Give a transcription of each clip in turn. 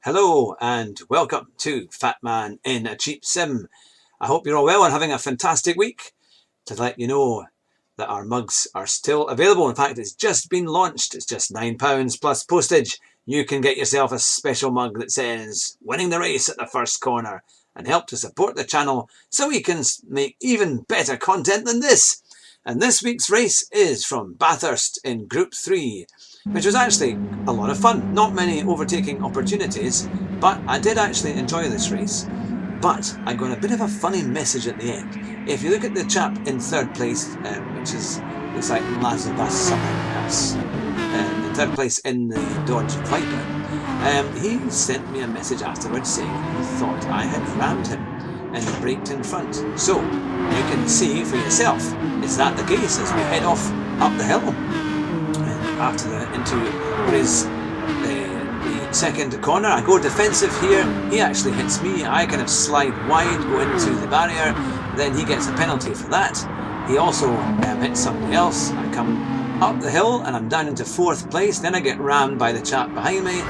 Hello and welcome to Fat Man in a Cheap Sim. I hope you're all well and having a fantastic week. To let you know that our mugs are still available. In fact, it's just been launched. It's just £9 plus postage. You can get yourself a special mug that says winning the race at the first corner and help to support the channel so we can make even better content than this. And this week's race is from Bathurst in Group 3, which was actually a lot of fun. Not many overtaking opportunities, but I did actually enjoy this race. But I got a bit of a funny message at the end. If you look at the chap in third place, which looks like Lazarus something else, in third place in the Dodge Viper, he sent me a message afterwards saying he thought I had rammed him and braked in front. So you can see for yourself, is that the case as we head off up the hill? Into what is the second corner. I go defensive here. He actually hits me. I kind of slide wide, go into the barrier. Then he gets a penalty for that. He also hits somebody else. I come up the hill and I'm down into fourth place. Then I get rammed by the chap behind me,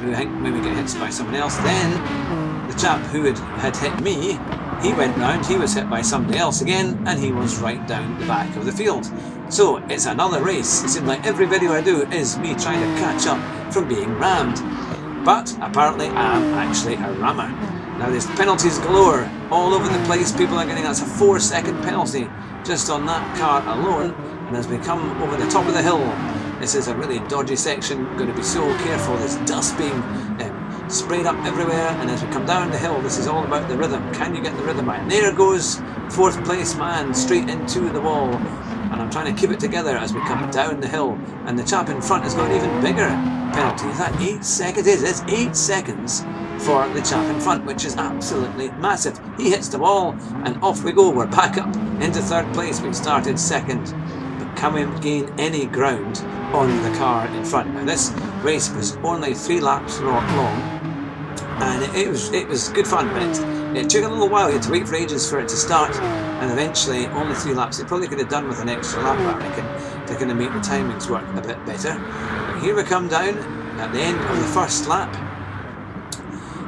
who maybe get hit by someone else. Then the chap who had hit me, he went round, he was hit by somebody else again, and he was right down the back of the field. So it's another race. It seems like every video I do is me trying to catch up from being rammed. But apparently I am actually a rammer. Now there's penalties galore all over the place. People are getting, that's a 4-second penalty just on that car alone. And as we come over the top of the hill, this is a really dodgy section. Got to be so careful. There's dust being sprayed up everywhere, and as we come down the hill, this is all about the rhythm. Can you get the rhythm right? And there goes fourth place man straight into the wall, and I'm trying to keep it together as we come down the hill, and the chap in front has got an even bigger penalty. Is that 8 seconds? It is. It's 8 seconds for the chap in front, which is absolutely massive. He hits the wall and off we go. We're back up into third place. We started second, but can we gain any ground on the car in front? Now this race was only 3 laps long, and it was good fun, but it took a little while. You had to wait for ages for it to start, and eventually only 3 laps. It probably could have done with an extra lap, I reckon, to kind of make the timings work a bit better. But here we come down at the end of the first lap,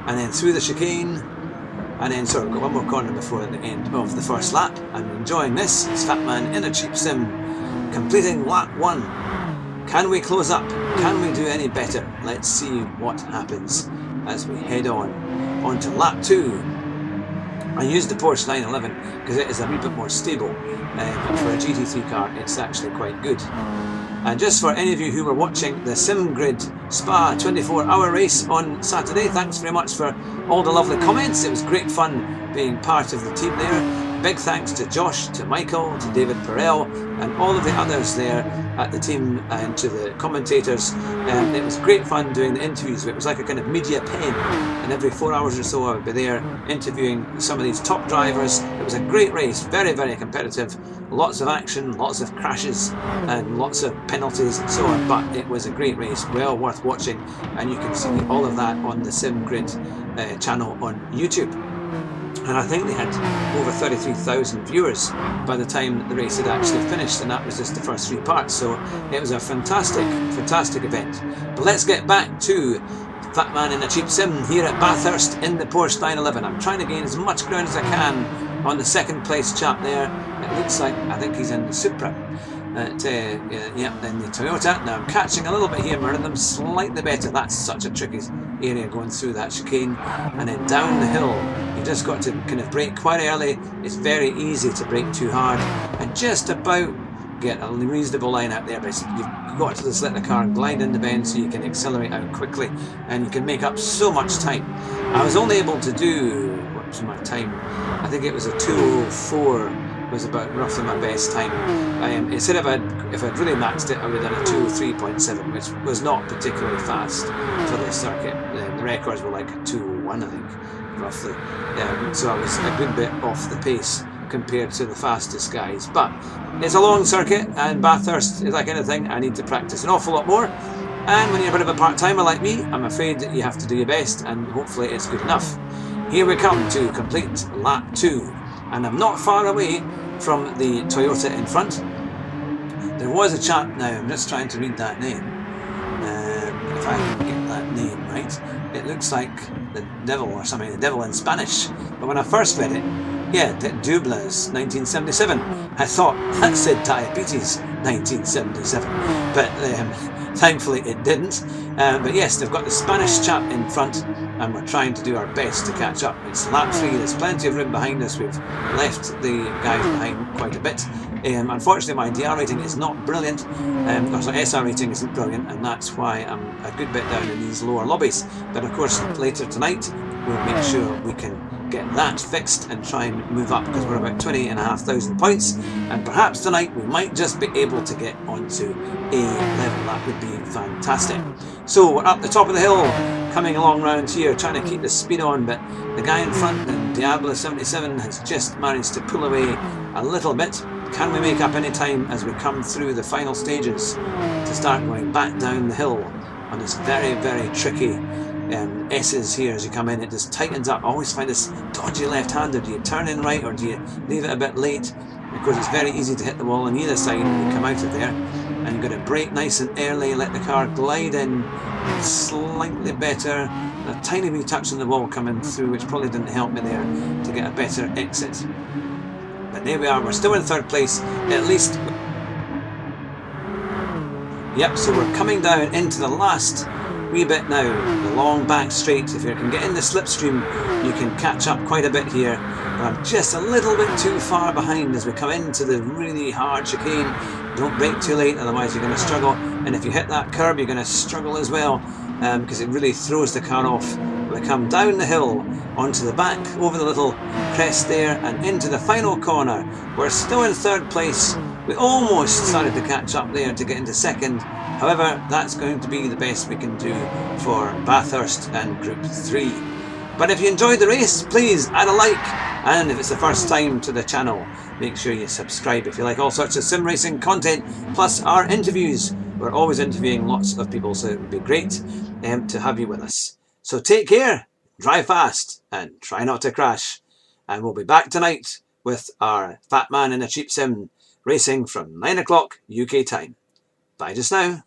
and then through the chicane, and then we've got one more corner before the end of the first lap. I'm enjoying this. It's Fat Man in a Cheap Sim, completing lap 1. Can we close up? Can we do any better? Let's see what happens as we head on to lap 2. I used the Porsche 911 because it is a wee bit more stable, but for a GT3 car it's actually quite good. And just for any of you who were watching the SimGrid Spa 24-hour race on Saturday, thanks very much for all the lovely comments. It was great fun being part of the team there. Big thanks to Josh, to Michael, to David Perel, and all of the others there at the team, and to the commentators. It was great fun doing the interviews. It was like a kind of media pen, and every 4 hours or so I would be there interviewing some of these top drivers. It was a great race, very, very competitive. Lots of action, lots of crashes, and lots of penalties and so on. But it was a great race, well worth watching, and you can see all of that on the SimGrid channel on YouTube. And I think they had over 33,000 viewers by the time the race had actually finished, and that was just the first 3 parts. So it was a fantastic, fantastic event. But let's get back to Fat Man in a Cheap Sim here at Bathurst in the Porsche 911. I'm trying to gain as much ground as I can on the second place chap there. It looks like, I think he's in the Supra. Then the Toyota. Now I'm catching a little bit here, my rhythm slightly better. That's such a tricky area going through that chicane, and then down the hill you've just got to kind of brake quite early. It's very easy to brake too hard and just about get a reasonable line out there, but you've got to just let the car glide in the bend so you can accelerate out quickly, and you can make up so much time. I was only able to do, what was my time? I think it was a 2:04 was about roughly my best time. Instead of if I'd really maxed it, I would have done a 2:03.7, which was not particularly fast for this circuit. The records were like a 2:01, I think, roughly. So I was a good bit off the pace compared to the fastest guys. But it's a long circuit, and Bathurst is that kind of thing. I need to practice an awful lot more. And when you're a bit of a part-timer like me, I'm afraid that you have to do your best, and hopefully it's good enough. Here we come to complete lap 2, and I'm not far away from the Toyota in front. There was a chap, now I'm just trying to read that name, if I can get that name right. right, it looks like the devil or something, the devil in Spanish. But when I first read it, yeah, Douglas, 1977. I thought that said diabetes, 1977. But thankfully it didn't. But yes, they've got the Spanish chap in front, and we're trying to do our best to catch up. It's lap 3, there's plenty of room behind us. We've left the guys behind quite a bit. Unfortunately, my DR rating is not brilliant, so SR rating isn't brilliant, and that's why I'm a good bit down in these lower lobbies. But of course, later tonight, we'll make sure we can get that fixed and try and move up, because we're about 20,500 points, and perhaps tonight we might just be able to get onto A level. That would be fantastic. So we're up the top of the hill, coming along round here, trying to keep the speed on, but the guy in front, the Diablo 77, has just managed to pull away a little bit. Can we make up any time as we come through the final stages to start going back down the hill on this very, very tricky S's here as you come in? It just tightens up. I always find this dodgy left-hander. Do you turn in right or do you leave it a bit late? Of course, it's very easy to hit the wall on either side when you come out of there. And you've got to brake nice and early, let the car glide in slightly better. A tiny wee touch on the wall coming through, which probably didn't help me there to get a better exit. But there we are, we're still in third place, at least. Yep, so we're coming down into the last wee bit now, the long back straight. If you can get in the slipstream, you can catch up quite a bit here. But I'm just a little bit too far behind as we come into the really hard chicane. Don't brake too late, otherwise you're going to struggle. And if you hit that curb, you're going to struggle as well, because it really throws the car off. We come down the hill, onto the back, over the little crest there, and into the final corner. We're still in third place. We almost started to catch up there to get into second. However, that's going to be the best we can do for Bathurst and Group 3. But if you enjoyed the race, please add a like. And if it's the first time to the channel, make sure you subscribe if you like all sorts of sim racing content, plus our interviews. We're always interviewing lots of people, so it would be great to have you with us. So take care, drive fast, and try not to crash. And we'll be back tonight with our Fat Man in a Cheap Sim racing from 9 o'clock UK time. Bye just now.